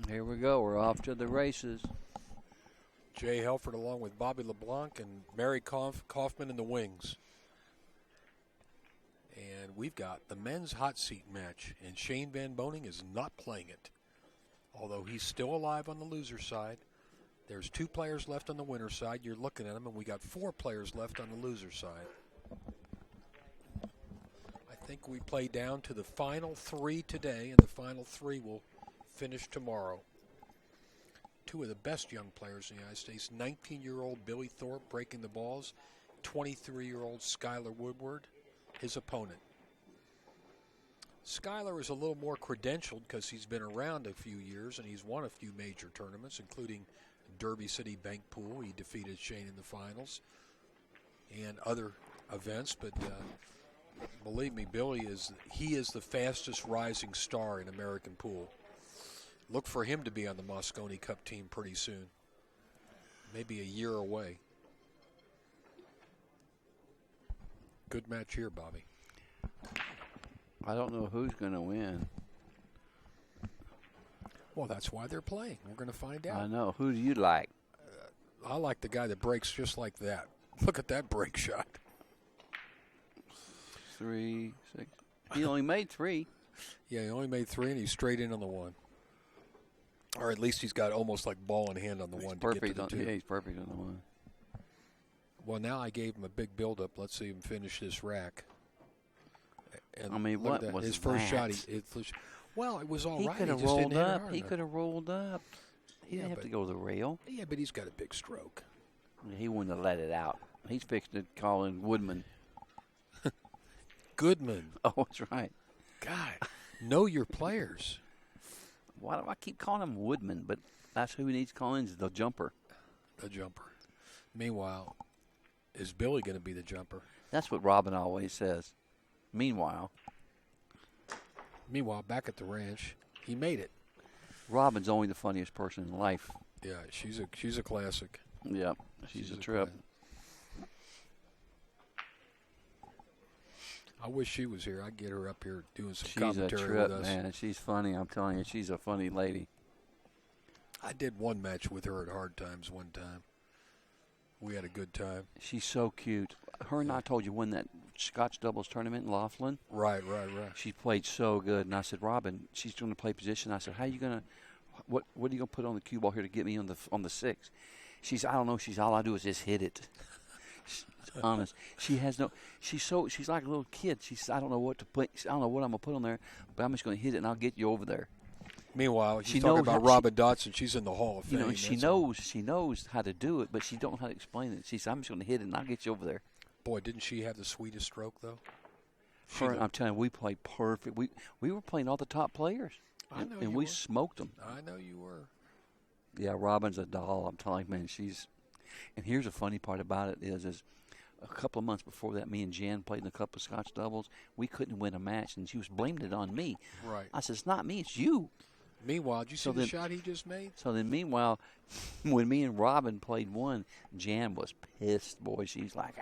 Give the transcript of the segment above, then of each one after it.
Here we go. We're off to the races. Jay Helford along with Bobby LeBlanc and Mary Kaufman in the wings. And we've got the men's hot seat match, and Shane Van Boning is not playing it. Although he's still alive on the loser side. There's 2 players left on the winner side. You're looking at them, and we got 4 players left on the loser side. I think we play down to the final 3 today, and the final 3 will finish tomorrow. 2 of the best young players in the United States, 19-year-old Billy Thorpe breaking the balls, 23-year-old Skyler Woodward, his opponent. Skyler is a little more credentialed because he's been around a few years and he's won a few major tournaments, including Derby City Bank Pool. He defeated Shane in the finals and other events, but believe me, Billy is the fastest rising star in American pool. Look for him to be on the Moscone Cup team pretty soon, maybe a year away. Good match here, Bobby. I don't know who's going to win. Well, that's why they're playing. We're going to find out. I know. Who do you like? I like the guy that breaks just like that. Look at that break shot. 3, 6. He only made 3. Yeah, he only made 3, and he's straight in on the 1. Or at least he's got almost like ball in hand on the 1 to get to the 2. Yeah, he's perfect on the 1. Well, now I gave him a big build-up. Let's see him finish this rack. And I mean, what was his first that? shot? Well, it was all right. He could have rolled up. He could have rolled up. He didn't have to go to the rail. Yeah, but he's got a big stroke. He wouldn't have let it out. He's fixing to call in Woodman. Goodman. Oh, that's right. God, know your players. Why do I keep calling him Woodman? But that's who he needs calling is the jumper. The jumper. Meanwhile, is Billy going to be the jumper? That's what Robin always says. Meanwhile, back at the ranch, he made it. Robin's only the funniest person in life. Yeah, she's a classic. Yeah, she's a trip. I wish she was here. I'd get her up here doing some she's commentary a trip, with us. Man, and she's funny. I'm telling you, she's a funny lady. I did one match with her at Hard Times one time. We had a good time. She's so cute. Her and I told you won that Scotch doubles tournament in Laughlin. Right. She played so good, and I said, Robin, she's going to play position. I said, how are you going to, what are you going to put on the cue ball here to get me on the 6? She's, I don't know. She's, all I do is just hit it. She's honest. She has no, she's like a little kid. I don't know what to put, I don't know what I'm going to put on there, but I'm just going to hit it, and I'll get you over there. Meanwhile, she's talking about Robin Dotson. She's in the Hall of Fame. You know, she knows how to do it, but she don't know how to explain it. She said, I'm just going to hit it, and I'll get you over there. Boy, didn't she have the sweetest stroke, though? I'm telling you, we played perfect. We were playing all the top players, and we smoked them. I know you were. Yeah, Robin's a doll. I'm telling you, man, she's. And here's the funny part about it is a couple of months before that, me and Jan played in a couple of Scotch doubles. We couldn't win a match, and she was blamed it on me. Right. I said, it's not me, it's you. Meanwhile, did you see the shot he just made? So then, meanwhile, when me and Robin played one, Jan was pissed. Boy, she's like,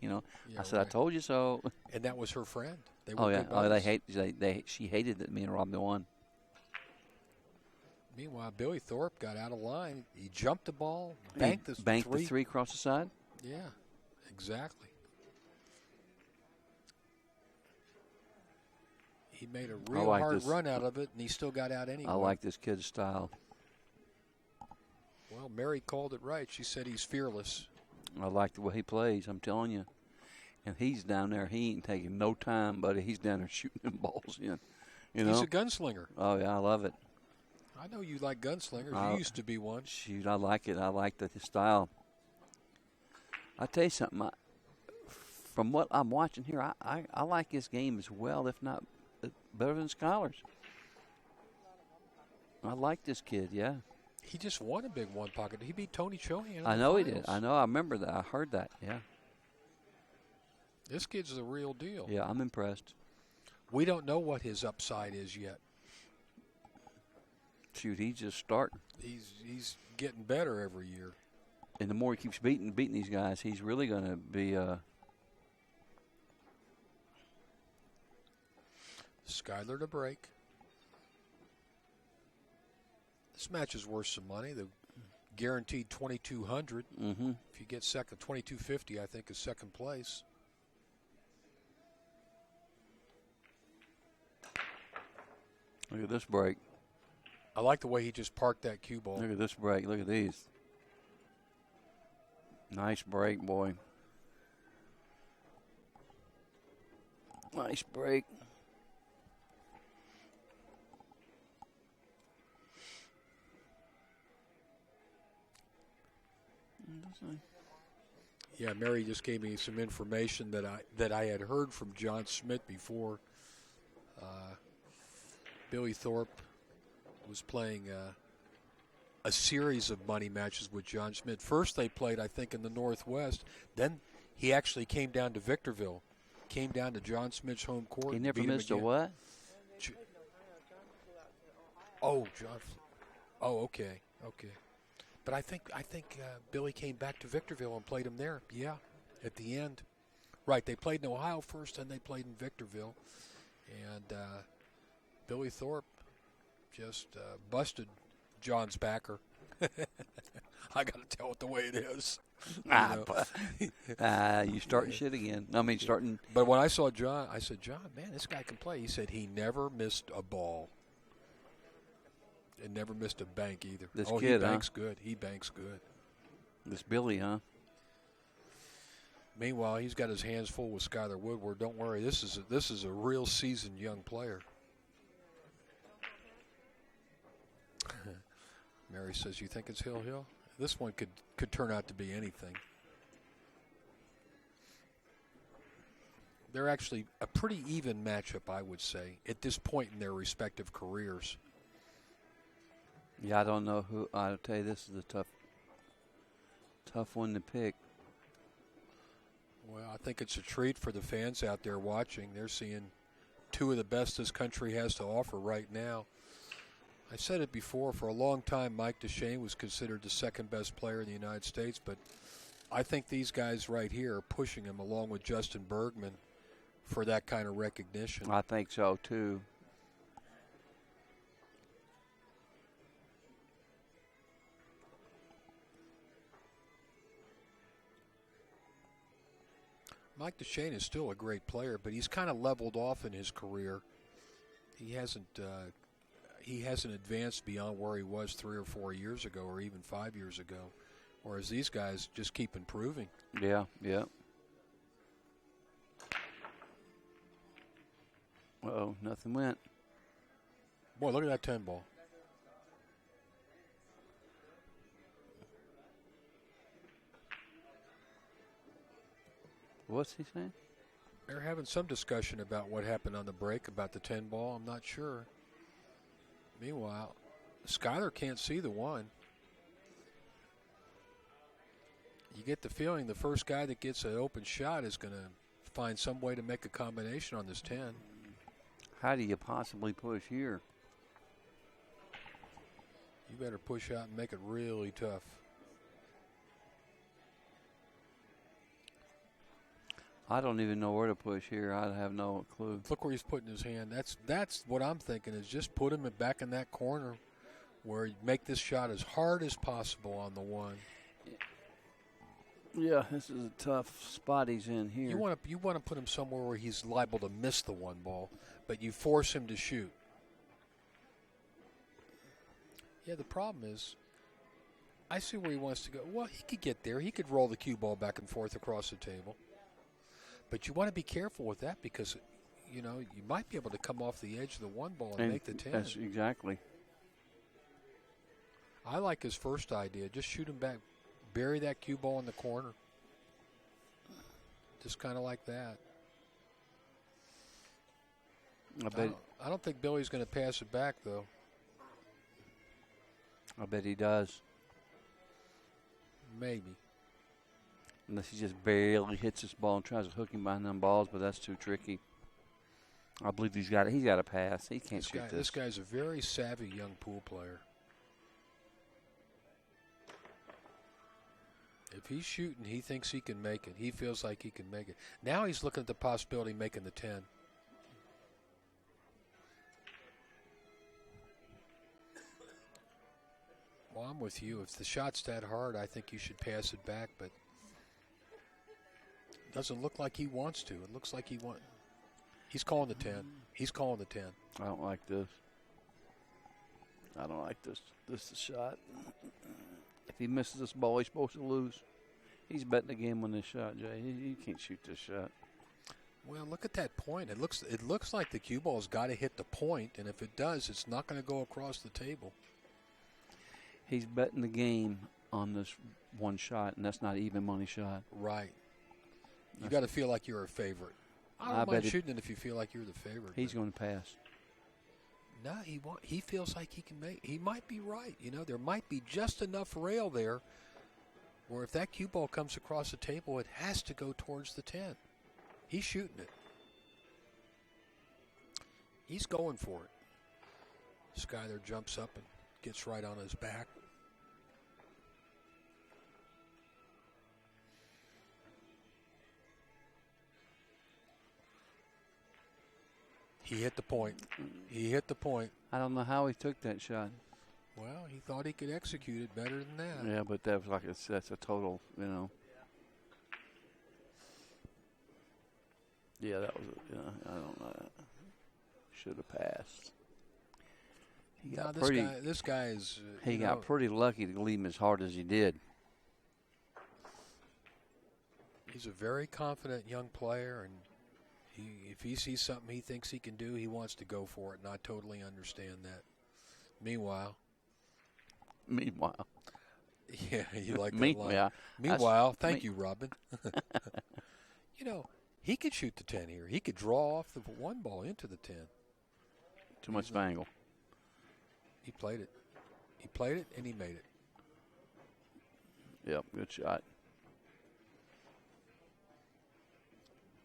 you know. Yeah, I said, right. I told you so. And that was her friend. They were she hated that me and Robin won. Meanwhile, Billy Thorpe got out of line. He jumped the ball, banked the three across the side. Yeah, exactly. He made a real hard run out of it, and he still got out anyway. I like this kid's style. Well, Mary called it right. She said he's fearless. I like the way he plays, I'm telling you. And he's down there. He ain't taking no time, buddy. He's down there shooting them balls in. You know? He's a gunslinger. Oh, yeah, I love it. I know you like gunslingers. You used to be one. Shoot, I like it. I like his style. I'll tell you something. From what I'm watching here, I like his game as well, if not better than Skyler's. I like this kid, yeah. He just won a big one pocket. He beat Tony Chohan. I know he did. I know. I remember that. I heard that, yeah. This kid's the real deal. Yeah, I'm impressed. We don't know what his upside is yet. Shoot, he's just starting. He's getting better every year. And the more he keeps beating these guys, he's really going to be Skyler to break. This match is worth some money. The guaranteed $2,200. Mm-hmm. If you get second, $2,250, I think, is second place. Look at this break. I like the way he just parked that cue ball. Look at this break. Look at these. Nice break, boy. Nice break. Yeah, Mary just gave me some information that I had heard from John Schmidt before. Billy Thorpe was playing a series of money matches with John Schmidt. First they played, I think, in the Northwest. Then he actually came down to Victorville, came down to John Schmidt's home court. He never missed a what? Oh, John. Oh, okay. But I think Billy came back to Victorville and played him there. Yeah, at the end. Right, they played in Ohio first, and they played in Victorville. And Billy Thorpe just busted John's backer. I got to tell it the way it is. You starting shit again. I mean, starting. But when I saw John, I said, John, man, this guy can play. He said he never missed a ball. And never missed a bank either. This kid, he banks good. He banks good. This Billy, huh? Meanwhile, he's got his hands full with Skyler Woodward. Don't worry, this is a real seasoned young player. Mary says, "You think it's Hill Hill?" This one could turn out to be anything. They're actually a pretty even matchup, I would say, at this point in their respective careers. Yeah, I don't know who. I'll tell you, this is a tough one to pick. Well, I think it's a treat for the fans out there watching. They're seeing two of the best this country has to offer right now. I said it before, for a long time, Mike DeShane was considered the second best player in the United States, but I think these guys right here are pushing him along with Justin Bergman for that kind of recognition. I think so, too. Mike DeShane is still a great player, but he's kind of leveled off in his career. He hasn't advanced beyond where he was 3 or 4 years ago, or even 5 years ago. Whereas these guys just keep improving. Yeah. Uh-oh, nothing went. Boy, look at that 10 ball. What's he saying? They're having some discussion about what happened on the break about the 10 ball. I'm not sure. Meanwhile, Skyler can't see the 1. You get the feeling the first guy that gets an open shot is going to find some way to make a combination on this 10. How do you possibly push here? You better push out and make it really tough. I don't even know where to push here. I have no clue. Look where he's putting his hand. That's what I'm thinking, is just put him back in that corner where you make this shot as hard as possible on the 1. Yeah, this is a tough spot he's in here. You want to put him somewhere where he's liable to miss the 1 ball, but you force him to shoot. Yeah, the problem is, I see where he wants to go. Well, he could get there. He could roll the cue ball back and forth across the table. But you want to be careful with that because, you might be able to come off the edge of the 1 ball and make the 10. That's exactly. I like his first idea. Just shoot him back. Bury that cue ball in the corner. Just kind of like that. I don't think Billy's going to pass it back, though. I bet he does. Maybe. Unless he just barely hits this ball and tries to hook him behind them balls, but that's too tricky. I believe he's got a pass. He can't shoot this. This guy's a very savvy young pool player. If he's shooting, he thinks he can make it. He feels like he can make it. Now he's looking at the possibility of making the 10. I'm with you. If the shot's that hard, I think you should pass it back, but it doesn't look like he wants to. It looks like he's calling the 10. He's calling the 10. I don't like this. I don't like this. This is the shot. If he misses this ball, he's supposed to lose. He's betting the game on this shot, Jay. He can't shoot this shot. Well, look at that point. It looks like the cue ball's got to hit the point, and if it does, it's not going to go across the table. He's betting the game on this one shot, and that's not even money shot. Right. You got to feel like you're a favorite. I don't mind shooting it if you feel like you're the favorite. He's going to pass. No, he feels like he can make. He might be right. You know, there might be just enough rail there where if that cue ball comes across the table, it has to go towards the 10. He's shooting it. He's going for it. Skyler jumps up and gets right on his back. He hit the point. He hit the point. I don't know how he took that shot. Well, he thought he could execute it better than that. Yeah, but that was that's a total, you know. Yeah, that was, I don't know. Should have passed. This guy is. He got pretty lucky to leave him as hard as he did. He's a very confident young player, and if he sees something he thinks he can do, he wants to go for it, and I totally understand that. Meanwhile. Yeah, you like that line. Yeah. Meanwhile, thank you, Robin. You know, he could shoot the 10 here. He could draw off the one ball into the 10. Too much angle. He played it. He played it, and he made it. Yep, good shot.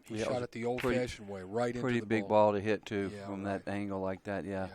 He shot it the old-fashioned way, right into the ball. Pretty big ball to hit, too, from that angle like that, yeah.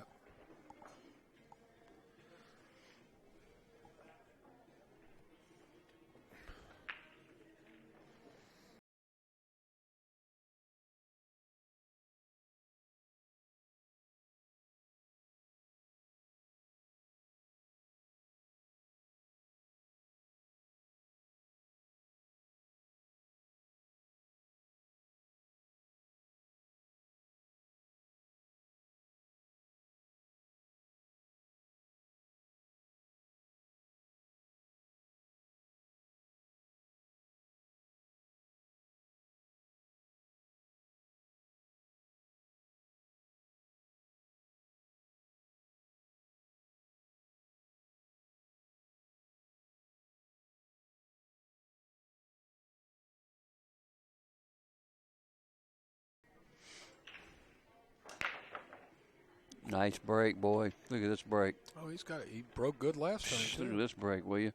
Nice break, boy. Look at this break. Oh, he broke good last time, too. Look at this break, will you?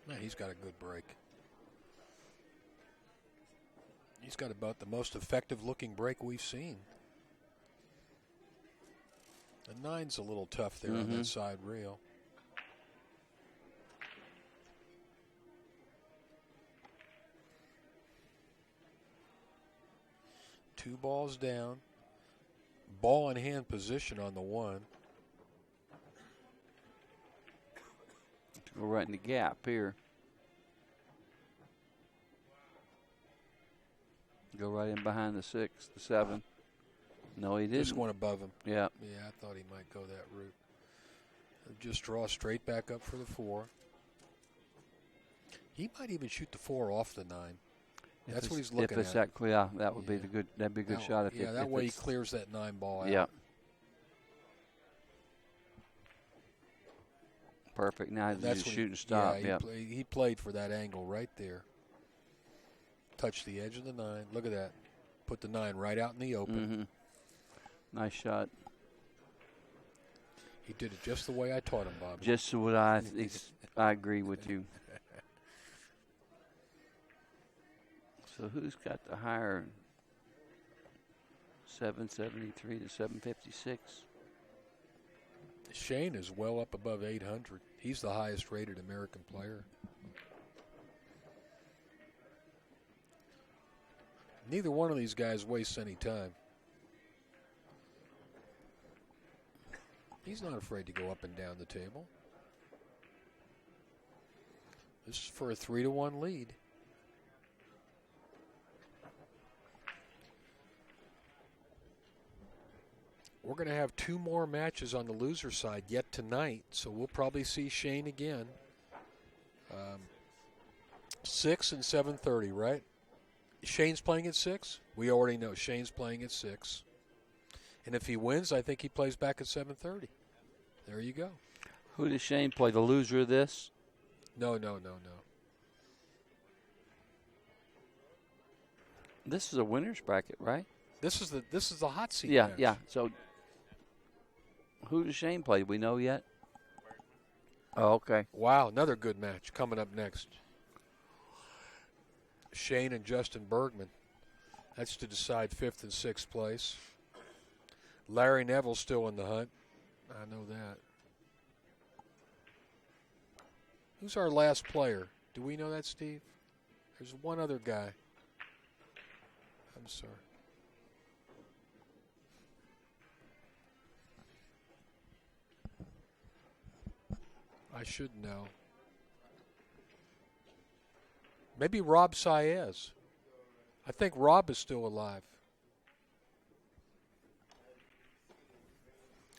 Man, he's got a good break. He's got about the most effective-looking break we've seen. The 9's a little tough there on that side rail. Two balls down. Ball in hand position on the 1. Go right in the gap here. Go right in behind the 6, the 7. No, he didn't. Just went above him. Yeah. Yeah, I thought he might go that route. Just draw straight back up for the 4. He might even shoot the 4 off the 9. That's what he's looking at. That would be the good. That'd be a good shot. That way he clears that 9 ball out. Yeah. Perfect. Now he's shooting stop. Yeah, he played for that angle right there. Touch the edge of the 9. Look at that. Put the 9 right out in the open. Nice shot. He did it just the way I taught him, Bobby. Just what I agree with you. So who's got the higher 773 to 756? Shane is well up above 800. He's the highest rated American player. Neither one of these guys wastes any time. He's not afraid to go up and down the table. This is for a 3-1 lead. We're going to have 2 more matches on the loser side yet tonight, so we'll probably see Shane again. 6 and 7:30, right? Shane's playing at 6? We already know Shane's playing at 6. And if he wins, I think he plays back at 7:30. There you go. Who does Shane play? The loser of this? No. This is a winner's bracket, right? This is the hot seat Yeah, match. yeah. So who does Shane play? Do we know yet? Oh, okay. Wow, another good match coming up next. Shane and Justin Bergman. That's to decide 5th and 6th place. Larry Neville's still in the hunt. I know that. Who's our last player? Do we know that, Steve? There's one other guy. I'm sorry. I should know. Maybe Rob Saez. I think Rob is still alive.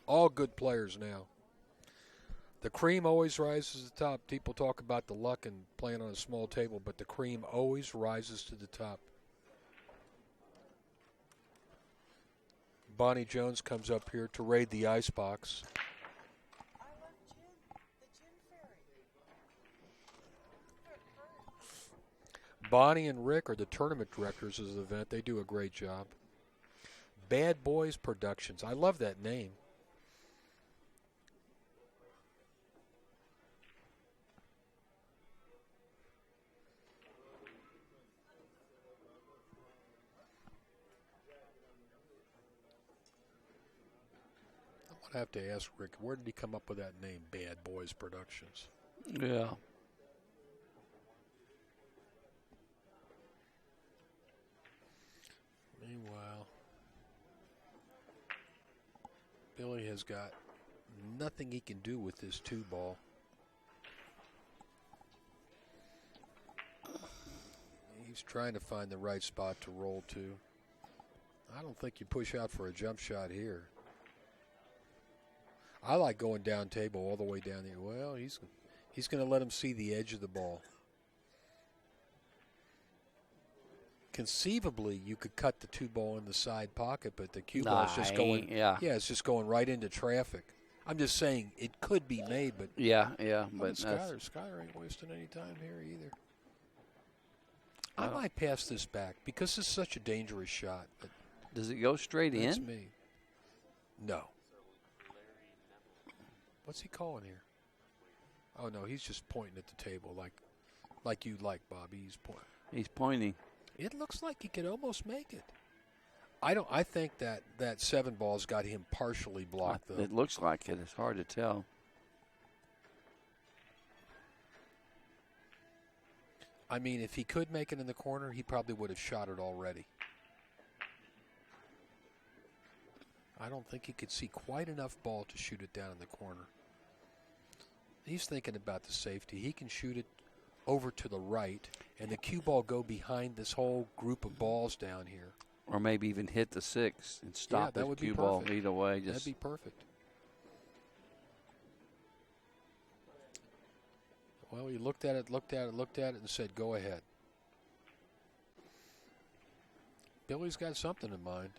All good players now. The cream always rises to the top. People talk about the luck and playing on a small table, but the cream always rises to the top. Bonnie Jones comes up here to raid the icebox. Bonnie and Rick are the tournament directors of the event. They do a great job. Bad Boys Productions. I love that name. I have to ask Rick, where did he come up with that name, Bad Boys Productions? Yeah. Meanwhile, Billy has got nothing he can do with this 2-ball. He's trying to find the right spot to roll to. I don't think you push out for a jump shot here. I like going down table all the way down there. Well, he's going to let him see the edge of the ball. Conceivably, you could cut the 2-ball in the side pocket, but the cue ball is just going. Yeah, it's just going right into traffic. I'm just saying it could be made, but but Skyler ain't wasting any time here either. I might pass this back because it's such a dangerous shot. But does it go straight in? That's me. No. What's he calling here? Oh no, he's just pointing at the table like you like, Bobby. He's pointing. It looks like he could almost make it. I think that 7-ball's got him partially blocked though. It looks like it. It's hard to tell. I mean, if he could make it in the corner, he probably would have shot it already. I don't think he could see quite enough ball to shoot it down in the corner. He's thinking about the safety. He can shoot it over to the right, and the cue ball go behind this whole group of balls down here. Or maybe even hit the 6 and stop the cue ball either way. That'd be perfect. Well, he looked at it, and said, go ahead. Billy's got something in mind.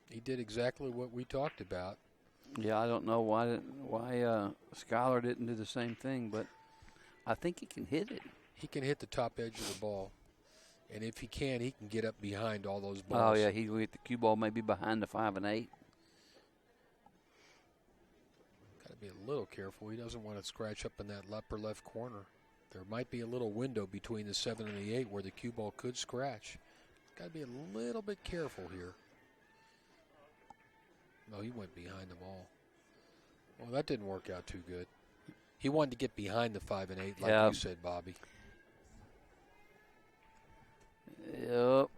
He did exactly what we talked about. Yeah, I don't know why Skyler didn't do the same thing, but I think he can hit it. He can hit the top edge of the ball. And if he can, he can get up behind all those balls. Oh, yeah, he will hit the cue ball maybe behind the 5 and 8. Got to be a little careful. He doesn't want to scratch up in that upper left corner. There might be a little window between the 7 and the 8 where the cue ball could scratch. Got to be a little bit careful here. No, he went behind them all. Well, that didn't work out too good. He wanted to get behind the 5 and 8, like you said, Bobby. Yep.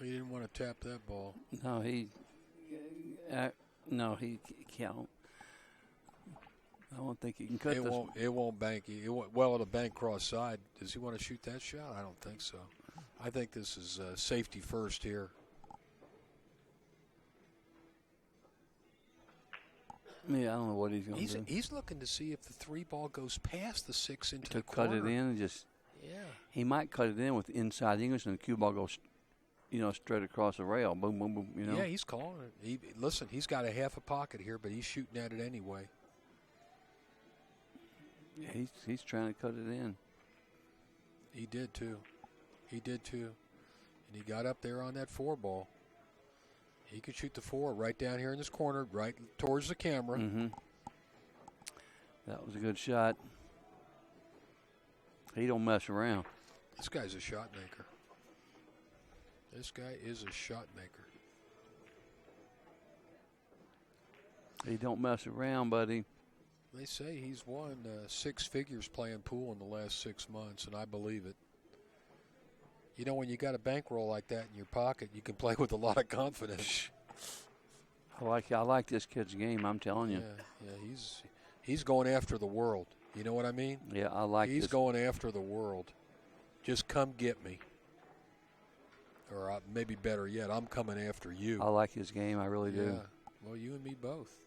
He didn't want to tap that ball. No, he can't. I don't think he can cut this. It won't bank. Well, it'll bank cross side. Does he want to shoot that shot? I don't think so. I think this is safety first here. Yeah, I don't know what he's going to do. He's looking to see if the 3 ball goes past the 6 into to the corner. cut it in and just. Yeah. He might cut it in with inside English and the cue ball goes, straight across the rail. Boom, boom, boom. Yeah, he's calling it. Listen, he's got a half a pocket here, but he's shooting at it anyway. Yeah, he's trying to cut it in. He did too. And he got up there on that 4 ball. He could shoot the 4 right down here in this corner, right towards the camera. Mm-hmm. That was a good shot. He don't mess around. This guy's a shot maker. This guy is a shot maker. He don't mess around, buddy. They say he's won 6 figures playing pool in the last 6 months, and I believe it. You know, when you got a bankroll like that in your pocket, you can play with a lot of confidence. I like this kid's game, I'm telling you. Yeah, he's going after the world. You know what I mean? Yeah, I like He's this. going after the world. Just come get me. Or maybe better yet, I'm coming after you. I like his game, I really do. Well, you and me both.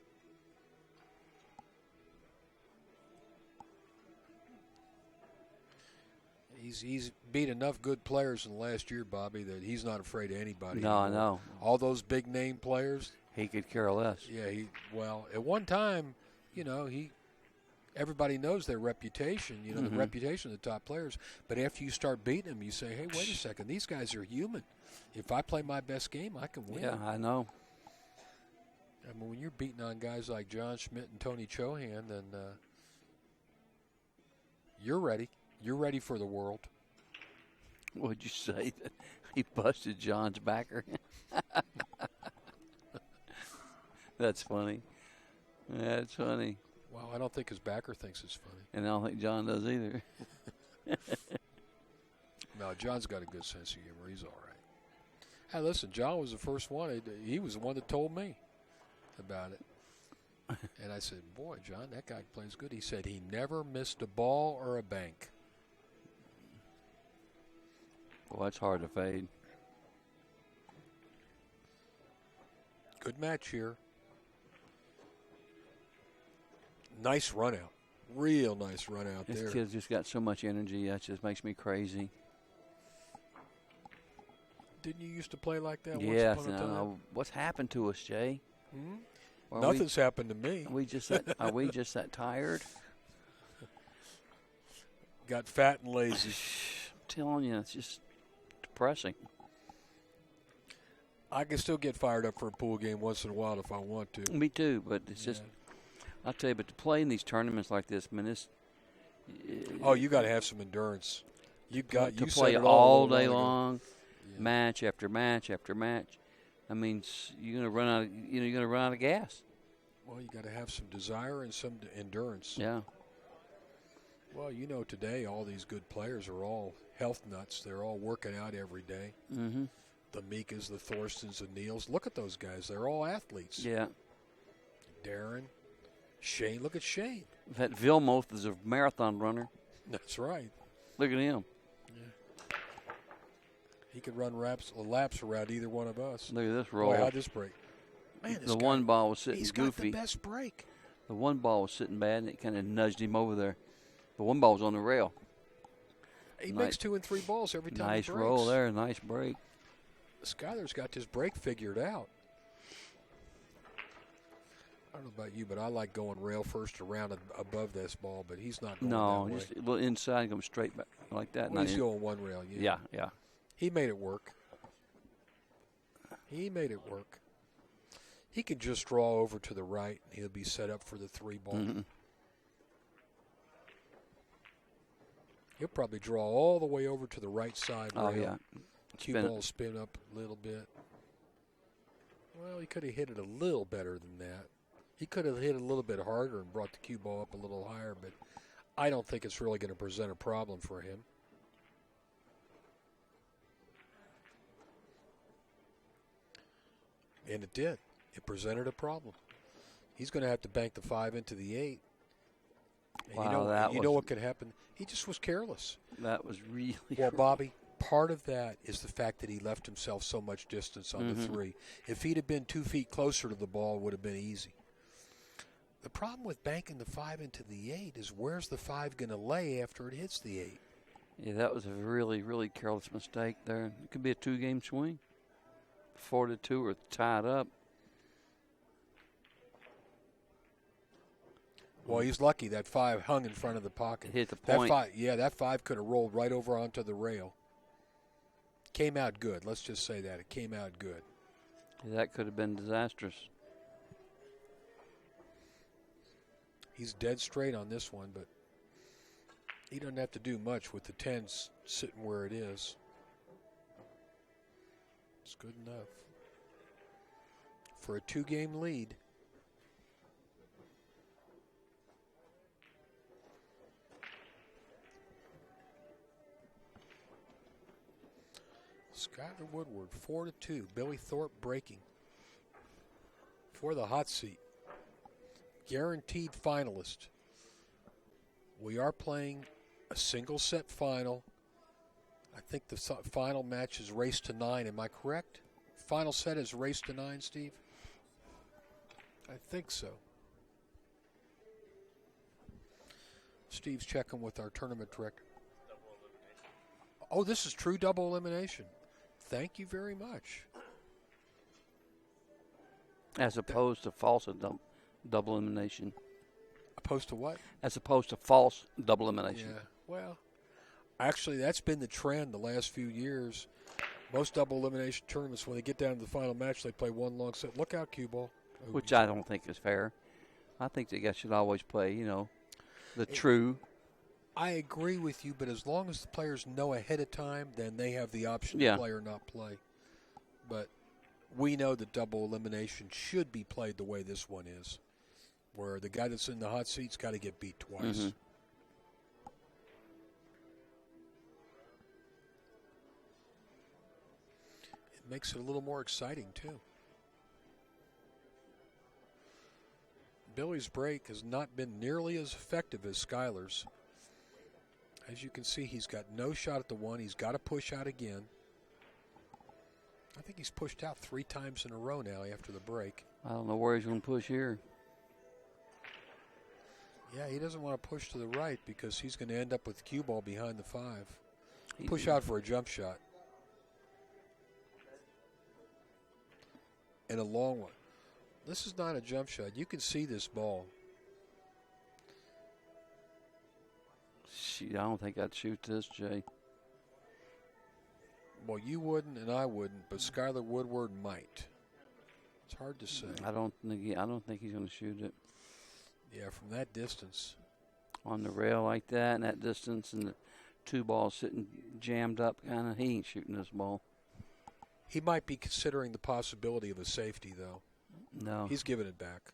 He's beat enough good players in the last year, Bobby, that he's not afraid of anybody. No, anymore. I know. All those big name players. He could care less. Yeah, at one time, everybody knows their reputation, the reputation of the top players. But after you start beating them, you say, hey, wait a second, these guys are human. If I play my best game, I can win. Yeah, I know. I mean, when you're beating on guys like John Schmidt and Tony Chohan, then you're ready. You're ready for the world. What'd you say? That he busted John's backer? That's funny. That's funny. Well, I don't think his backer thinks it's funny. And I don't think John does either. No, John's got a good sense of humor. He's all right. Hey, listen, John was the first one. He was the one that told me about it. And I said, boy, John, that guy plays good. He said he never missed a ball or a bank. Well, that's hard to fade. Good match here. Nice run out. Real nice run out there. This kid's just got so much energy. That just makes me crazy. Didn't you used to play like that yes, once upon a time? What's happened to us, Jay? Nothing's happened to me. Are we just that tired? Got fat and lazy. I'm telling you, it's just depressing. I can still get fired up for a pool game once in a while if I want to. Me too, but it's just, I'll tell you, but to play in these tournaments like this, man, you got to have some endurance. You play all day long, match after match after match. I mean, you're gonna run out of gas. Well, you got to have some desire and some endurance. Yeah. Well, today all these good players are all health nuts. They're all working out every day. Mm-hmm. The Mikas, the Thorstons, the Neils. Look at those guys. They're all athletes. Yeah. Darren, Shane. Look at Shane. That Vilmoth is a marathon runner. That's right. Look at him. Yeah. He could run laps around either one of us. Look at this roll. Boy, how'd this break? Man, the one ball was sitting goofy. He's got the best break. The one ball was sitting bad, and it kind of nudged him over there. The one ball was on the rail. He makes 2 and 3 balls every time Nice he breaks. roll there. Nice break. Skyler's got this break figured out. I don't know about you, but I like going rail first around above this ball, but he's not going that way. Just a little inside and come straight back like that. Well, he's going one rail, yeah. He made it work. He can just draw over to the right, and he'll be set up for the 3 ball. Mm-hmm. He'll probably draw all the way over to the right side rail. Oh, yeah. Cue ball spin up a little bit. Well, he could have hit it a little better than that. He could have hit it a little bit harder and brought the cue ball up a little higher, but I don't think it's really going to present a problem for him. And it did. It presented a problem. He's going to have to bank the 5 into the 8. And Wow, you know what could happen? He just was careless. That was really Well, Bobby, part of that is the fact that he left himself so much distance on the 3. If he'd have been 2 feet closer to the ball, it would have been easy. The problem with banking the 5 into the 8 is where's the 5 going to lay after it hits the 8? Yeah, that was a really, really careless mistake there. It could be a 2-game swing. 4-2 or tied up. Well, he's lucky that 5 hung in front of the pocket. Hit the point. That 5 could have rolled right over onto the rail. Came out good. Let's just say that. It came out good. Yeah, that could have been disastrous. He's dead straight on this one, but he doesn't have to do much with the 10s sitting where it is. It's good enough. For a 2-game lead. Skyler Woodward, 4-2. Billy Thorpe breaking for the hot seat. Guaranteed finalist. We are playing a single set final. I think the final match is race to 9. Am I correct? Final set is race to 9, Steve? I think so. Steve's checking with our tournament director. Oh, this is true double elimination. Thank you very much. As opposed to false double elimination. Opposed to what? As opposed to false double elimination. Yeah, well, actually, that's been the trend the last few years. Most double elimination tournaments, when they get down to the final match, they play one long set. Look out, cue ball. Which I don't think is fair. I think the guys should always play, the true. I agree with you, but as long as the players know ahead of time, then they have the option to play or not play. But we know that double elimination should be played the way this one is, where the guy that's in the hot seat's got to get beat twice. Mm-hmm. It makes it a little more exciting, too. Billy's break has not been nearly as effective as Skyler's. As you can see, he's got no shot at the 1. He's got to push out again. I think he's pushed out 3 times in a row now after the break. I don't know where he's going to push here. Yeah, he doesn't want to push to the right because he's going to end up with cue ball behind the 5. Push out for a jump shot. And a long one. This is not a jump shot. You can see this ball. I don't think I'd shoot this, Jay. Well, you wouldn't and I wouldn't, but Skyler Woodward might. It's hard to say. I don't think he's going to shoot it. Yeah, from that distance. On the rail like that and that distance and the 2 balls sitting jammed up, kind of, he ain't shooting this ball. He might be considering the possibility of a safety, though. No. He's giving it back.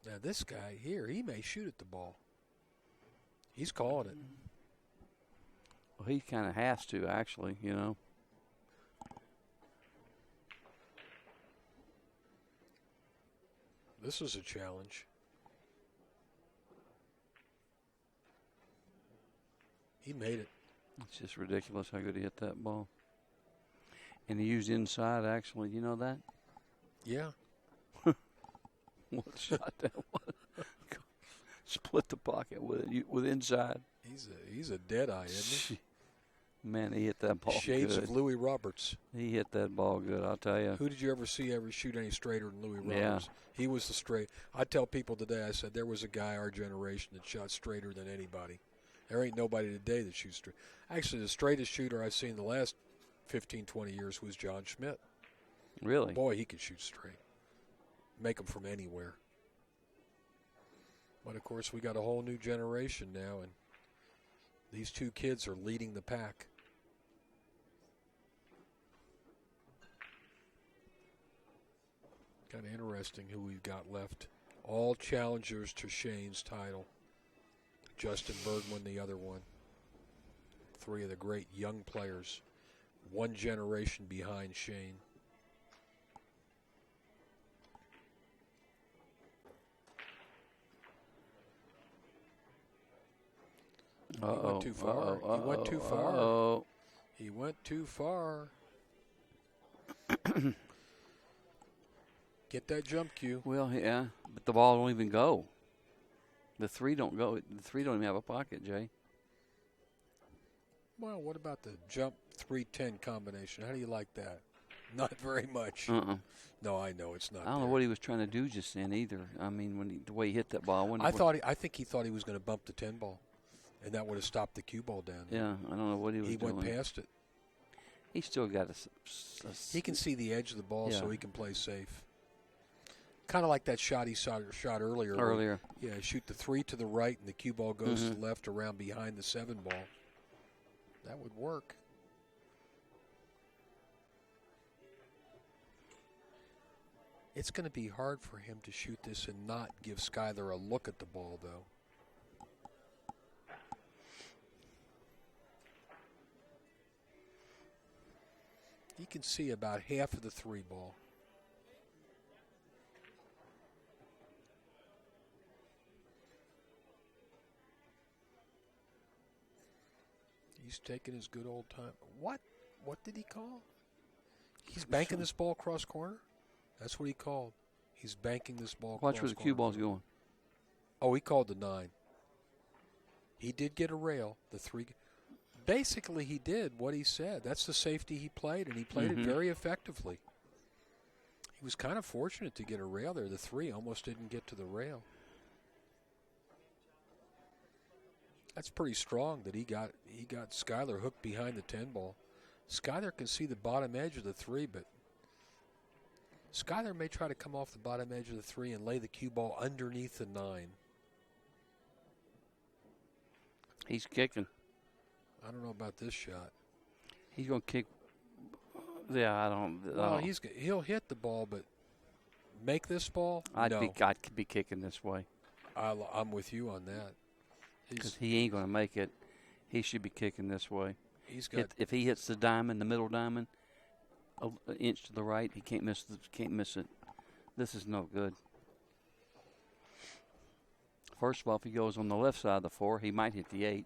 Now, this guy here, he may shoot at the ball. He's calling it. Well, he kind of has to, actually, This is a challenge. He made it. It's just ridiculous how good he hit that ball. And he used inside, actually. You know that? Yeah. What shot that was. Split the pocket with inside. He's a dead eye, isn't he? Man, he hit that ball Shades good. of Louis Roberts. He hit that ball good, I'll tell you. Who did you ever see shoot any straighter than Louis Roberts? Yeah. He was the straight. I tell people today, I said, there was a guy our generation that shot straighter than anybody. There ain't nobody today that shoots straight. Actually, the straightest shooter I've seen in the last 15, 20 years was John Schmidt. Really? Boy, he could shoot straight. Make them from anywhere. But, of course, we got a whole new generation now, and these 2 kids are leading the pack. Kind of interesting who we've got left. All challengers to Shane's title. Justin Bergman, the other one. 3 of the great young players. one generation behind Shane. He went too far. He went too far. He went too far. Get that jump cue. Well, yeah, but the ball don't even go. The 3 don't go. The 3 don't even have a pocket, Jay. Well, what about the jump 3-10 combination? How do you like that? Not very much. No, I know it's not. I don't know what he was trying to do just then either. I mean, the way he hit that ball. I think he thought he was going to bump the 10 ball, and that would have stopped the cue ball down. Yeah, I don't know what he was doing. He went past it. He still got he can see the edge of the ball, so he can play safe. Kind of like that shot he shot earlier. Yeah, shoot the 3 to the right, and the cue ball goes to the left around behind the 7 ball. That would work. It's going to be hard for him to shoot this and not give Skyler a look at the ball, though. He can see about half of the 3 ball. He's taking his good old time. What? What did he call? He's banking this ball cross corner? That's what he called. He's banking this ball cross corner. Watch where the cue ball's going. Oh, he called the 9. He did get a rail. The 3. Basically, he did what he said. That's the safety he played, and he played it very effectively. He was kind of fortunate to get a rail there. The 3 almost didn't get to the rail. That's pretty strong that he got Skyler hooked behind the 10 ball. Skyler can see the bottom edge of the 3, but Skyler may try to come off the bottom edge of the 3 and lay the cue ball underneath the 9. He's kicking. I don't know about this shot. He's going to kick. Yeah, I don't. Well, he'll hit the ball, but make this ball? I'd be kicking this way. I'm with you on that. Because he ain't going to make it. He should be kicking this way. If he hits the diamond, the middle diamond, an inch to the right, he can't miss it. This is no good. First of all, if he goes on the left side of the 4, he might hit the 8.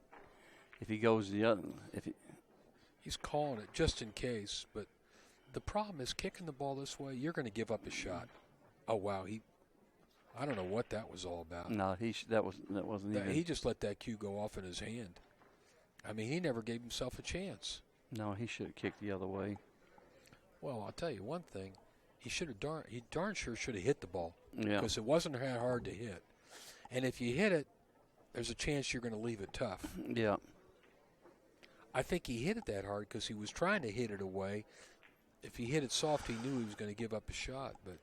If he goes the other, he's calling it just in case. But the problem is kicking the ball this way, you're going to give up a shot. Oh wow, I don't know what that was all about. No, that wasn't even. He just let that cue go off in his hand. I mean, he never gave himself a chance. No, he should have kicked the other way. Well, I'll tell you one thing. He darn sure should have hit the ball. Yeah. Because it wasn't that hard to hit. And if you hit it, there's a chance you're going to leave it tough. Yeah. I think he hit it that hard because he was trying to hit it away. If he hit it soft, he knew he was going to give up a shot. But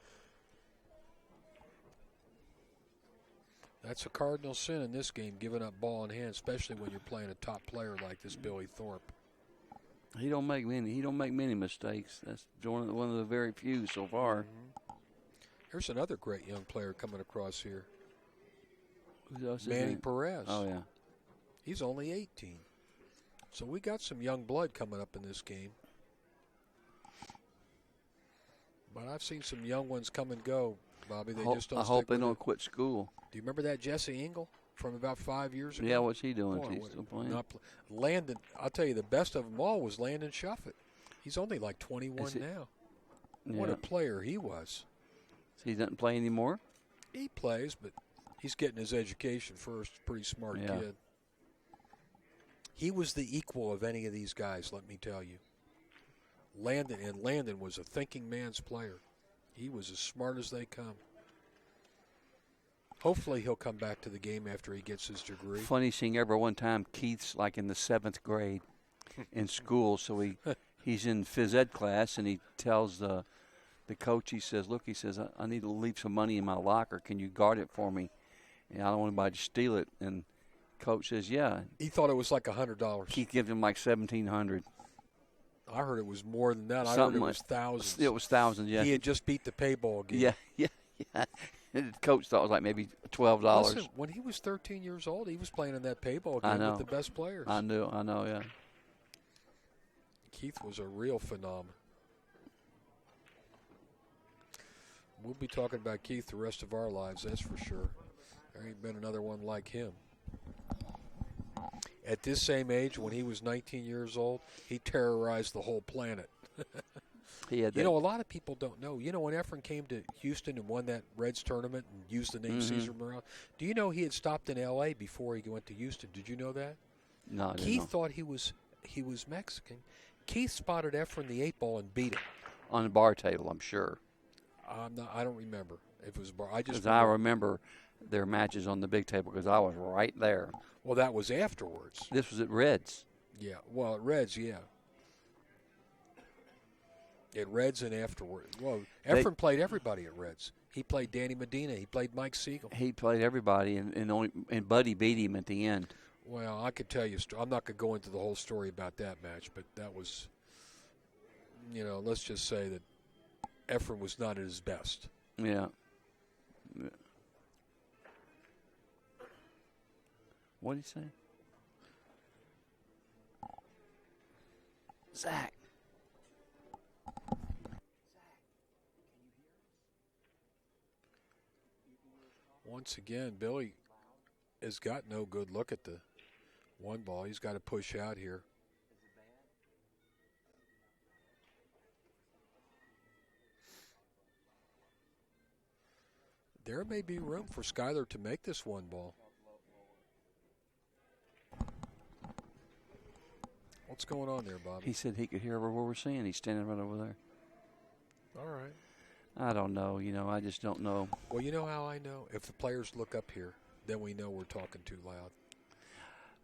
that's a cardinal sin in this game, giving up ball in hand, especially when you're playing a top player like this Billy Thorpe. He don't make many mistakes. That's one of the very few so far. Here's another great young player coming across here. Who else? Manny Perez. Oh yeah. He's only 18. So we got some young blood coming up in this game. But I've seen some young ones come and go, Bobby. They just don't. I hope they don't quit school. Do you remember that Jesse Engel from about 5 years ago? Yeah, what's he doing? He's still playing. Landon, I'll tell you, the best of them all was Landon Shuffett. He's only like 21 now. Yeah. What a player he was. So he doesn't play anymore? He plays, but he's getting his education first. Pretty smart kid. He was the equal of any of these guys, let me tell you. Landon was a thinking man's player. He was as smart as they come. Hopefully he'll come back to the game after he gets his degree. Funny thing ever, one time Keith's like in the 7th grade in school, so he's in phys ed class, and he tells the coach, he says, look, he says, I need to leave some money in my locker. Can you guard it for me? And I don't want anybody to steal it. And coach says, yeah. He thought it was like $100. Keith gives him like $1,700. I heard it was more than that. I heard it was thousands. It was thousands, yeah. He had just beat the payball game. Yeah. The coach thought it was like maybe $12. Listen, when he was 13 years old, he was playing in that payball game with the best players. I know, yeah. Keith was a real phenom. We'll be talking about Keith the rest of our lives, that's for sure. There ain't been another one like him. At this same age, when he was 19 years old, he terrorized the whole planet. He had you know, a lot of people don't know. You know, when Efren came to Houston and won that Reds tournament and used the name Cesar Morales, do you know he had stopped in L.A. before he went to Houston? Did you know that? No, I didn't Keith know. thought he was Mexican. Keith spotted Efren the 8-ball and beat him. On the bar table, I'm sure. I don't remember if it was bar. Because I remember their matches on the big table because I was right there. Well, that was afterwards. This was at Reds. Yeah. Well, at Reds, yeah. At Reds and afterward. Well, Efren played everybody at Reds. He played Danny Medina. He played Mike Siegel. He played everybody, and Buddy beat him at the end. Well, I could tell you. I'm not going to go into the whole story about that match, but that was, you know, let's just say that Efren was not at his best. Yeah. What did he say? Zach. Once again, Billy has got no good look at the one ball. He's got to push out here. There may be room for Skyler to make this one ball. What's going on there, Bobby? He said he could hear what we're saying. He's standing right over there. All right. I don't know. You know, I just don't know. Well, you know how I know? If the players look up here, then we know we're talking too loud.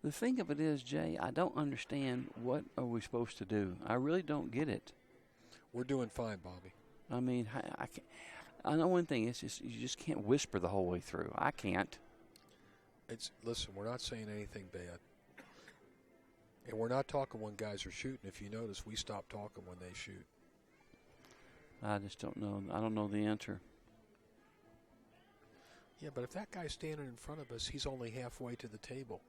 The thing of it is, Jay, I don't understand what are we supposed to do. I really don't get it. We're doing fine, Bobby. I mean, I can't. I know one thing. It's just you just can't whisper the whole way through. I can't. Listen. We're not saying anything bad, and we're not talking when guys are shooting. If you notice, we stop talking when they shoot. I just don't know. I don't know the answer. Yeah, but if that guy's standing in front of us, he's only halfway to the table.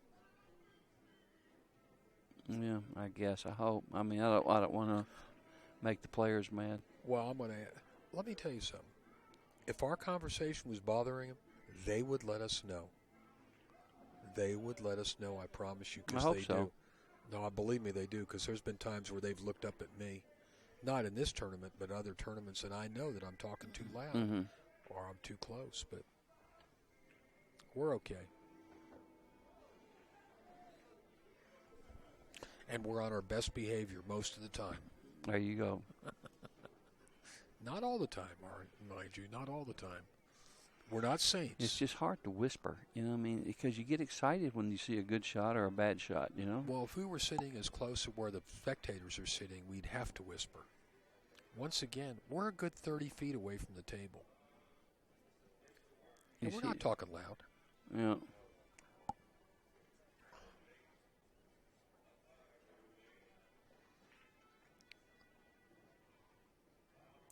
Yeah, I guess. I hope. I mean, I don't want to make the players mad. Well, let me tell you something. If our conversation was bothering them, they would let us know. They would let us know, I promise you, because they do. No, believe me, they do, because there's been times where they've looked up at me. Not in this tournament, but other tournaments, and I know that I'm talking too loud or I'm too close, but we're okay. And we're on our best behavior most of the time. There you go. Not all the time, mind you, not all the time. We're not saints. It's just hard to whisper, you know what I mean? Because you get excited when you see a good shot or a bad shot, you know? Well, if we were sitting as close to where the spectators are sitting, we'd have to whisper. Once again, we're a good 30 feet away from the table. And we're not talking loud. Yeah.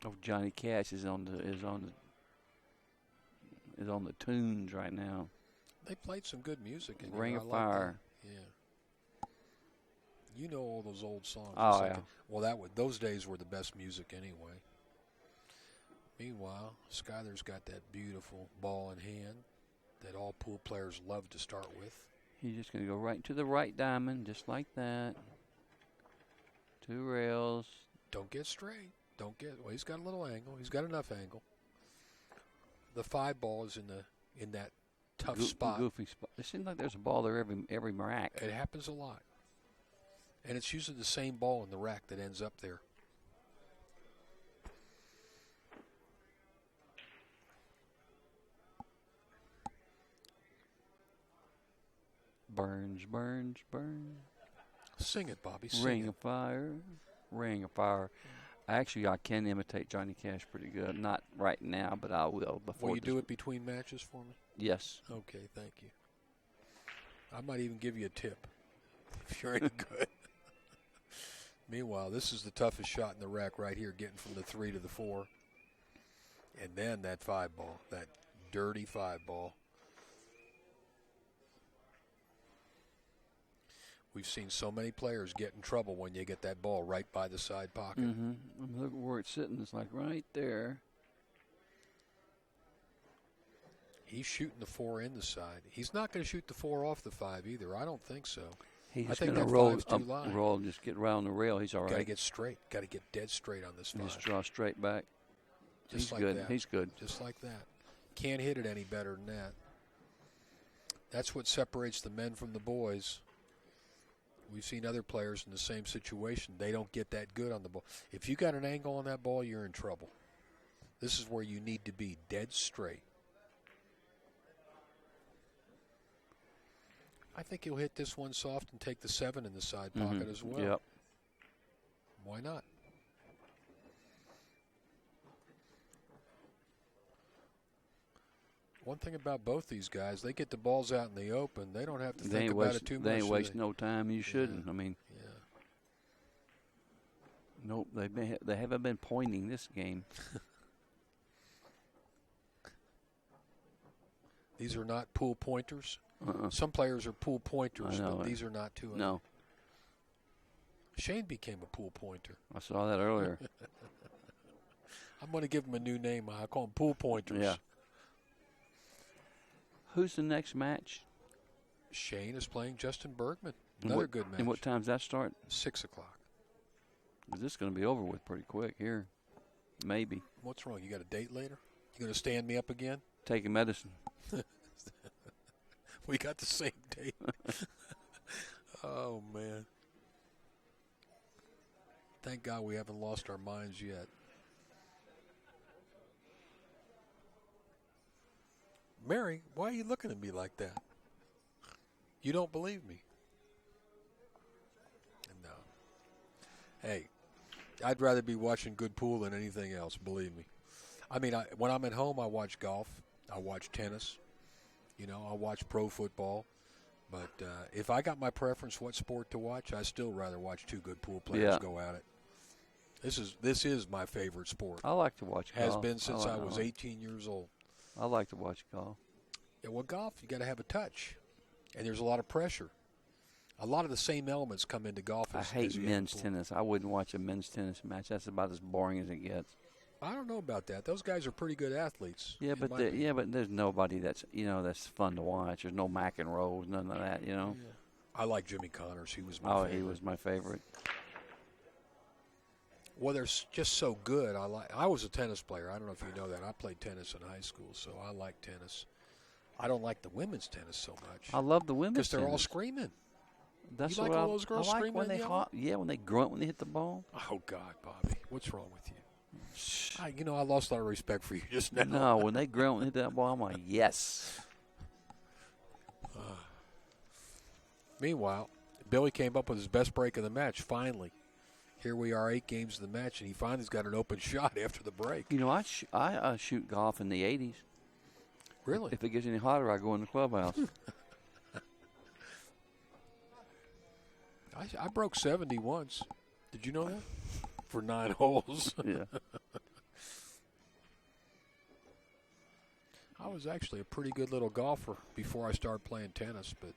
Oh, Johnny Cash is on the tunes right now. They played some good music in Ring here. of Fire. Yeah. You know all those old songs. Oh, yeah. Well, those days were the best music anyway. Meanwhile, Skyler's got that beautiful ball in hand that all pool players love to start with. He's just going to go right to the right diamond, just like that. 2 rails. Don't get straight. Well, he's got a little angle. He's got enough angle. The 5 ball is in that tough spot. Goofy spot. It seems like there's a ball there every rack. It happens a lot. And it's usually the same ball in the rack that ends up there. Burns, burns, burns. Sing it, Bobby. Sing Ring it. of Fire, Ring of Fire. Actually, I can imitate Johnny Cash pretty good. Not right now, but I will. Will you do it between matches for me? Yes. Okay, thank you. I might even give you a tip if you're any good. Meanwhile, this is the toughest shot in the rack right here, getting from the 3 to the 4. And then that 5 ball, that dirty 5 ball. We've seen so many players get in trouble when you get that ball right by the side pocket. Mm-hmm. Look where it's sitting. It's like right there. He's shooting the 4 in the side. He's not going to shoot the 4 off the 5 either. I don't think so. He's I think going to that roll 5's too up, light. roll, and just get around the rail. He's all right. Got to get straight. Got to get dead straight on this 5. Just draw straight back. Just He's like good. that. He's good. Just like that. Can't hit it any better than that. That's what separates the men from the boys. We've seen other players in the same situation. They don't get that good on the ball. If you got an angle on that ball, you're in trouble. This is where you need to be dead straight. I think he'll hit this one soft and take the 7 in the side pocket as well. Yep. Why not? One thing about both these guys, they get the balls out in the open. They don't have to think about it too much. They ain't wasting no time. You shouldn't. I mean, nope. They haven't been pointing this game. These are not pool pointers. Some players are pool pointers, but these are not two. No. Shane became a pool pointer. I saw that earlier. I'm going to give him a new name. I call them pool pointers. Yeah. Who's the next match? Shane is playing Justin Bergman. Another good match. And what time's that start? 6 o'clock. This is going to be over with pretty quick here. Maybe. What's wrong? You got a date later? You going to stand me up again? Taking medicine. We got the same date. Oh, man. Thank God we haven't lost our minds yet. Mary, why are you looking at me like that? You don't believe me? No. Hey, I'd rather be watching good pool than anything else, believe me. I mean, when I'm at home, I watch golf. I watch tennis. You know, I watch pro football. But if I got my preference what sport to watch, I'd still rather watch two good pool players go at it. This is my favorite sport. I like to watch golf. Has been since I was 18 years old. I like to watch golf. Yeah, well, golf, you got to have a touch. And there's a lot of pressure. A lot of the same elements come into golf. I hate men's tennis. I wouldn't watch a men's tennis match. That's about as boring as it gets. I don't know about that. Those guys are pretty good athletes. Yeah, but there's nobody that's fun to watch. There's no McEnroe, none of that. Yeah. I like Jimmy Connors. He was my favorite. He was my favorite. Well, they're just so good. I was a tennis player. I don't know if you know that. I played tennis in high school, so I like tennis. I don't like the women's tennis so much. I love the women's because they're all screaming. That's you like all those girls screaming when when they grunt when they hit the ball. Oh God, Bobby, what's wrong with you? I lost a lot of respect for you just now. No, when they grunt and hit that ball, I'm like, yes. Meanwhile, Billy came up with his best break of the match. Finally, here we are, 8 games of the match, and he finally's got an open shot after the break. You know, I shoot golf in the 80s. Really? If it gets any hotter, I go in the clubhouse. I broke 70 once. Did you know that? For 9 holes. Yeah. I was actually a pretty good little golfer before I started playing tennis, but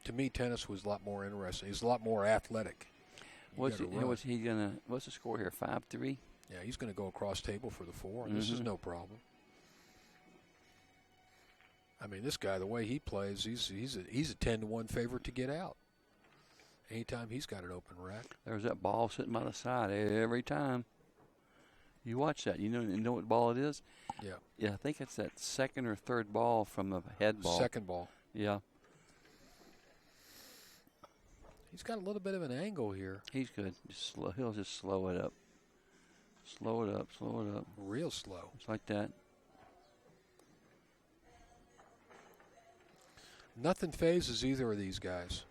to me, tennis was a lot more interesting. It's a lot more athletic. What's the score here? 5-3? Yeah, he's going to go across table for the 4, and this is no problem. I mean, this guy, the way he plays, he's a 10-1 favorite to get out. Anytime he's got an open rack. There's that ball sitting by the side every time. You watch that. You know what ball it is? Yeah. Yeah, I think it's that second or third ball from the head ball. Second ball. Yeah. He's got a little bit of an angle here. He's good. He'll just slow it up. Slow it up, slow it up. Real slow. It's like that. Nothing phases either of these guys.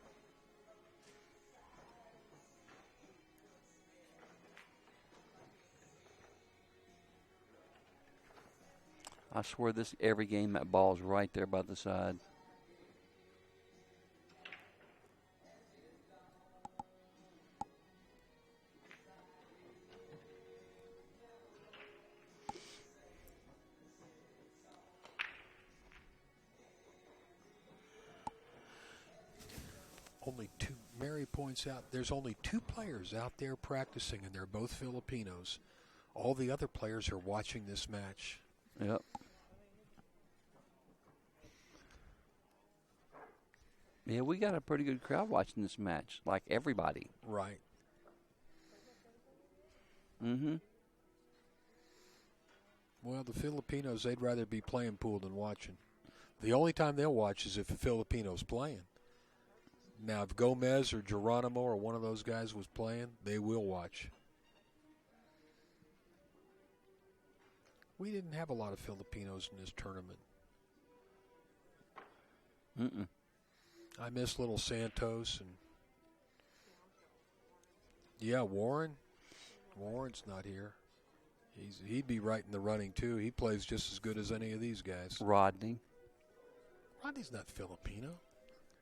I swear every game that ball's right there by the side. only two. Mary points out there's only 2 players out there practicing, and they're both Filipinos. All the other players are watching this match. Yep. Yeah, we got a pretty good crowd watching this match, like everybody. Right. Mm-hmm. Well, the Filipinos, they'd rather be playing pool than watching. The only time they'll watch is if a Filipino's playing. Now, if Gomez or Geronimo or one of those guys was playing, they will watch. We didn't have a lot of Filipinos in this tournament. Mm-mm. I miss little Santos and yeah, Warren. Warren's not here. He'd be right in the running too. He plays just as good as any of these guys. Rodney. Rodney's not Filipino.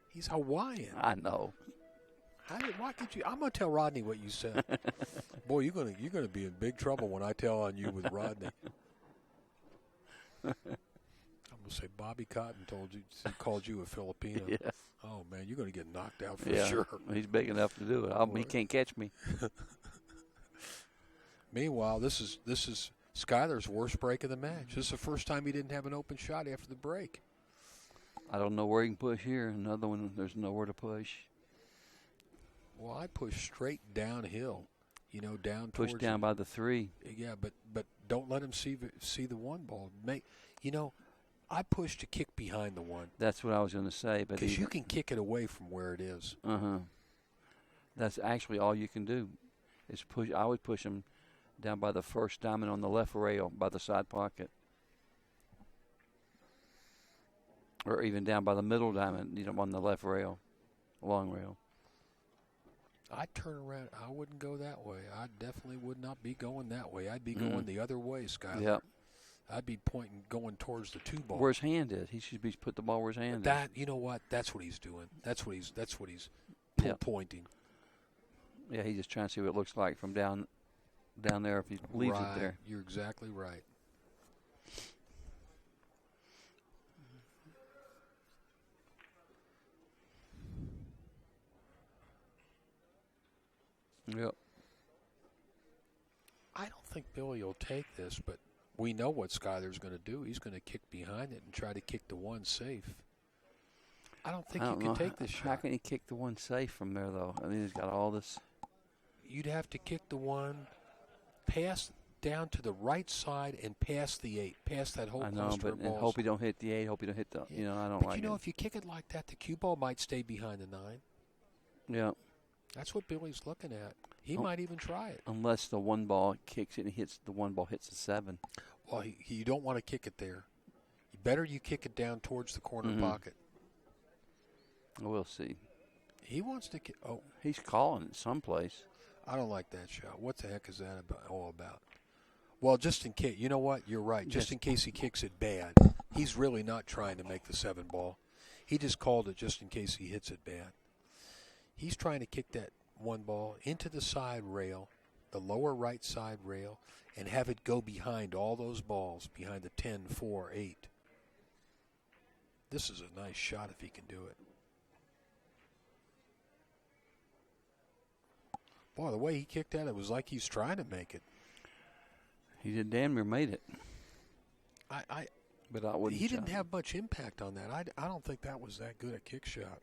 He's Hawaiian. I know. Why could you? I'm gonna tell Rodney what you said. Boy, you're gonna be in big trouble when I tell on you with Rodney. I'm gonna say Bobby Cotton called you a Filipino. Yeah. Oh man, you're gonna get knocked out for Yeah, sure. he's big enough to do it. He can't catch me. Meanwhile, this is Skyler's worst break of the match. This is the first time he didn't have an open shot after the break. I don't know where he can push here. Another one, there's nowhere to push. Well, I push straight downhill, down Push towards down by the 3. Yeah, but don't let him see the 1 ball. I push to kick behind the 1. That's what I was going to say. Because you can kick it away from where it is. Uh-huh. That's actually all you can do is push. I would push him down by the first diamond on the left rail by the side pocket. Or even down by the middle diamond, on the left rail, long rail. I'd turn around. I wouldn't go that way. I definitely would not be going that way. I'd be going the other way, Skyler. Yep. I'd be going towards the 2 ball. Where his hand is. He should be put the ball where his hand is. You know what? That's what he's doing. That's what he's pointing. Yeah, he's just trying to see what it looks like from down there if he leaves it there. You're exactly right. Yep. I don't think Billy will take this, but we know what Skyler's going to do. He's going to kick behind it and try to kick the 1 safe. I don't think you can take this shot. How can he kick the 1 safe from there, though? I mean, he's got all this. You'd have to kick the 1, pass down to the right side and past the 8, past that whole cluster of balls. And hope he don't hit the 8, hope he don't hit the, I don't like it. But if you kick it like that, the cue ball might stay behind the 9. Yeah. That's what Billy's looking at. He might even try it. Unless the 1 ball kicks it and the 1 ball hits the 7. Well, you don't want to kick it there. Better you kick it down towards the corner pocket. We'll see. He wants to kick. Oh. He's calling it someplace. I don't like that shot. What the heck is that all about? Well, just in case. You know what? You're right. Just in case he kicks it bad. He's really not trying to make the 7 ball. He just called it just in case he hits it bad. He's trying to kick that 1 ball into the side rail, the lower right side rail, and have it go behind all those balls, behind the 10, 4, 8. This is a nice shot if he can do it. Boy, the way he kicked that, it was like he's trying to make it. He did damn near made it. But I wouldn't. He didn't have much impact on that. I don't think that was that good a kick shot.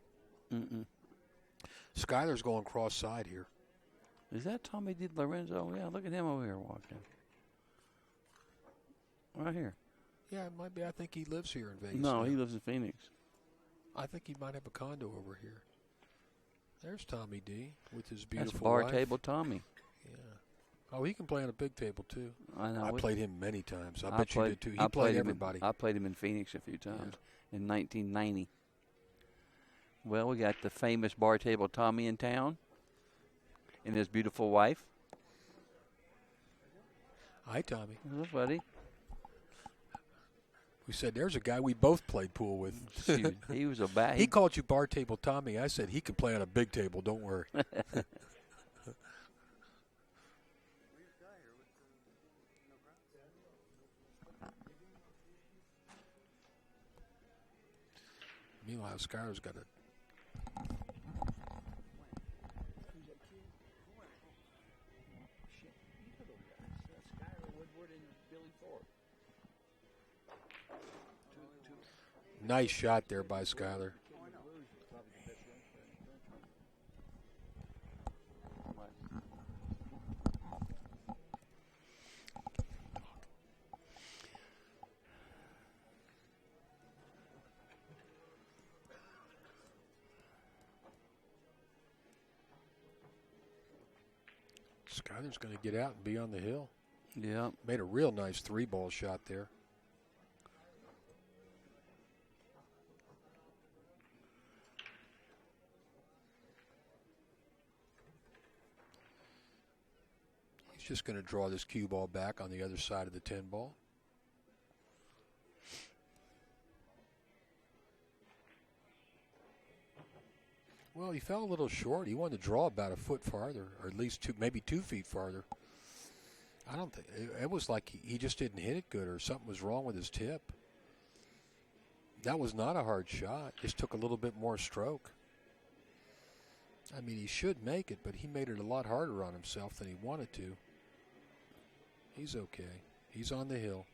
Skyler's going cross side here. Is that Tommy Di Lorenzo? Yeah, look at him over here walking. Right here. Yeah, it might be. I think he lives here in Vegas. No, he lives in Phoenix. I think he might have a condo over here. There's Tommy D with his beautiful That's bar wife. Table Tommy. Yeah. Oh, he can play on a big table, too. I know. I played him many times. I bet you did, too. He played everybody. I played him in Phoenix a few times in 1990. Well, we got the famous bar table Tommy in town and his beautiful wife. Hi, Tommy. Hello, buddy. We said, there's a guy we both played pool with. Shoot, he was a bad. He called you bar table Tommy. I said he could play on a big table. Don't worry. Meanwhile, Skyler's got a Nice shot there by Skyler. Skyler's going to get out and be on the hill. Yeah. Made a real nice 3-ball shot there. He's just going to draw this cue ball back on the other side of the 10-ball. Well, he fell a little short. He wanted to draw about a foot farther, or at least maybe 2 feet farther. I don't think it was like he just didn't hit it good, or something was wrong with his tip. That was not a hard shot. Just took a little bit more stroke. I mean, he should make it, but he made it a lot harder on himself than he wanted to. He's okay. He's on the hill.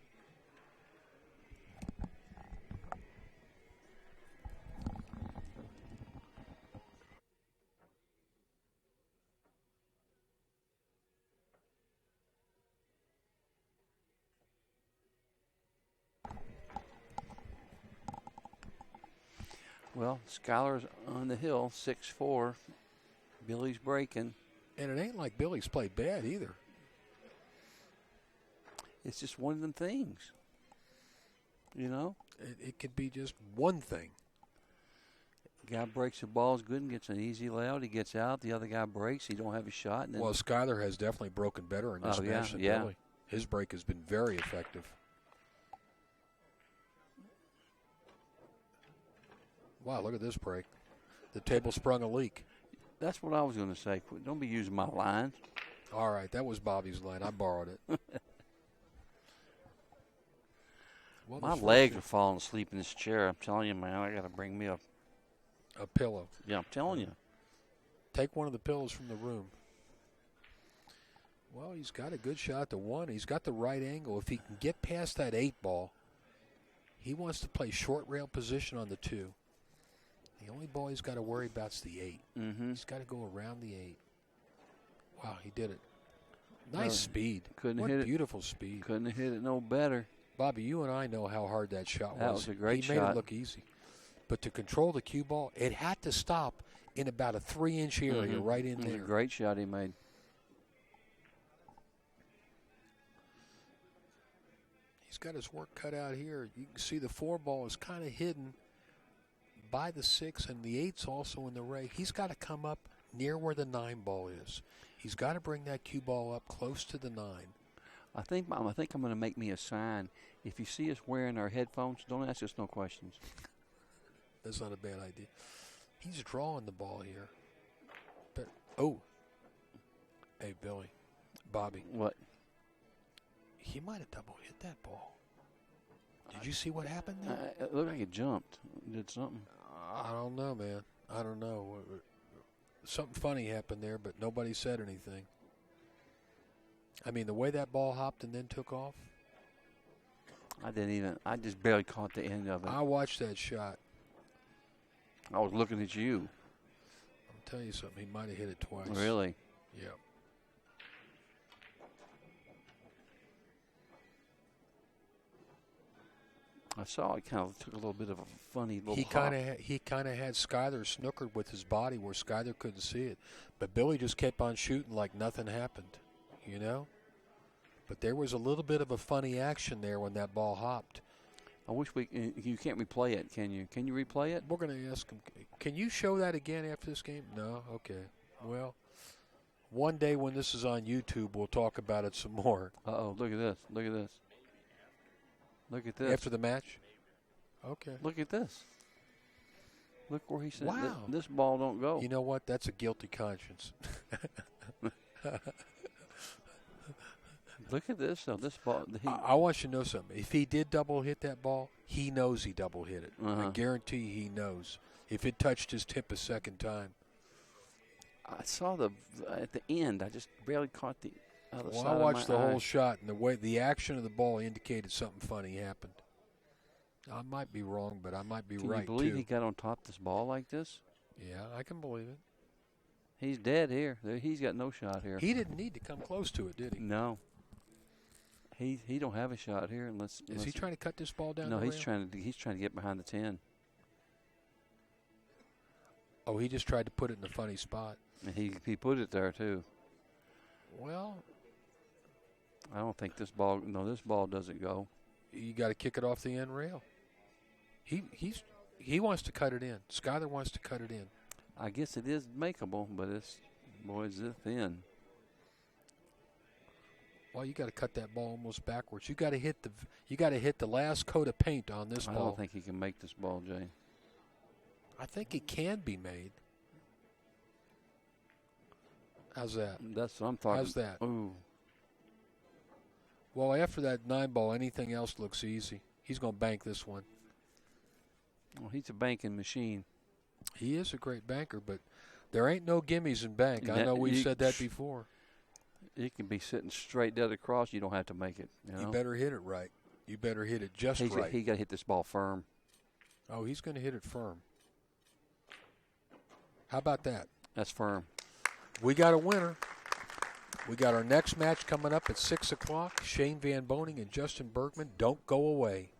Well, Skyler's on the hill, 6-4. Billy's breaking. And it ain't like Billy's played bad either. It's just one of them things, you know? It could be just one thing. Guy breaks the balls good and gets an easy layout. He gets out. The other guy breaks. He don't have a shot. And then well, Skyler has definitely broken better in this match than Billy. His break has been very effective. Wow, look at this break. The table sprung a leak. That's what I was going to say. Don't be using my line. All right, that was Bobby's line. I borrowed it. Well, my legs are falling asleep in this chair. I'm telling you, man, I got to bring me a pillow. Yeah, I'm telling you. Take one of the pillows from the room. Well, he's got a good shot to 1. He's got the right angle. If he can get past that 8-ball, he wants to play short rail position on the 2. The only ball he's got to worry about is the 8. Mm-hmm. He's got to go around the 8. Wow, he did it. Nice speed. Couldn't hit it. Beautiful speed. Couldn't have hit it no better. Bobby, you and I know how hard that shot was. That was a great shot. He made it look easy. But to control the cue ball, it had to stop in about a 3-inch area right in there. It was a great shot he made. He's got his work cut out here. You can see the 4-ball is kind of hidden by the 6, and the 8's also in the ray. He's got to come up near where the 9-ball is. He's got to bring that cue ball up close to the 9. I think I'm going to make me a sign. If you see us wearing our headphones, don't ask us no questions. That's not a bad idea. He's drawing the ball here. But, oh. Hey, Billy. Bobby. What? He might have double hit that ball. Did you see what happened there? It looked like it jumped. Did something. I don't know, man. I don't know. Something funny happened there, but nobody said anything. I mean, the way that ball hopped and then took off. I just barely caught the end of it. I watched that shot. I was looking at you. I'm telling you something. He might have hit it twice. Really? Yeah. I saw it kind of took a little bit of a funny little He hop. kind of had Skyler snookered with his body where Skyler couldn't see it. But Billy just kept on shooting like nothing happened, you know? But there was a little bit of a funny action there when that ball hopped. I wish you can't replay it, can you? Can you replay it? We're going to ask him, can you show that again after this game? No? Okay. Well, one day when this is on YouTube, we'll talk about it some more. Uh-oh, look at this. Look at this. Look at this. After the match? Okay. Look at this. Look where he said wow. This ball don't go. You know what? That's a guilty conscience. Look at this. So this ball. I want you to know something. If he did double hit that ball, he knows he double hit it. I guarantee he knows. If it touched his tip a second time. I saw at the end. I just barely caught the other side. I watched the eye. whole shot, and the action of the ball indicated something funny happened. I might be wrong, but I might be Can right, you believe too. he got on top of this ball like this? Yeah, I can believe it. He's dead here. He's got no shot here. He didn't need to come close to it, did he? No. He don't have a shot here unless. Is he trying to cut this ball down? No, the he's rail? trying to get behind the 10. Oh, he just tried to put it in a funny spot. And he put it there too. Well, I don't think this ball. No, this ball doesn't go. you got to kick it off the end rail. He wants to cut it in. Skyler wants to cut it in. I guess it is makeable, but it's thin. Well, you got to cut that ball almost backwards. You got to hit the last coat of paint on this ball. I don't think he can make this ball, Jay. I think it can be made. How's that? That's what I'm talking. How's that? Ooh. Well, after that 9 ball, anything else looks easy. He's going to bank this one. Well, he's a banking machine. He is a great banker, but there ain't no gimmies in bank. I know we've said that before. It can be sitting straight dead across. You don't have to make it. You know? better hit it right. You better hit it just right. He got to hit this ball firm. Oh, he's going to hit it firm. How about that? That's firm. We got a winner. We got our next match coming up at 6 o'clock. Shane Van Boning and Justin Bergman. Don't go away.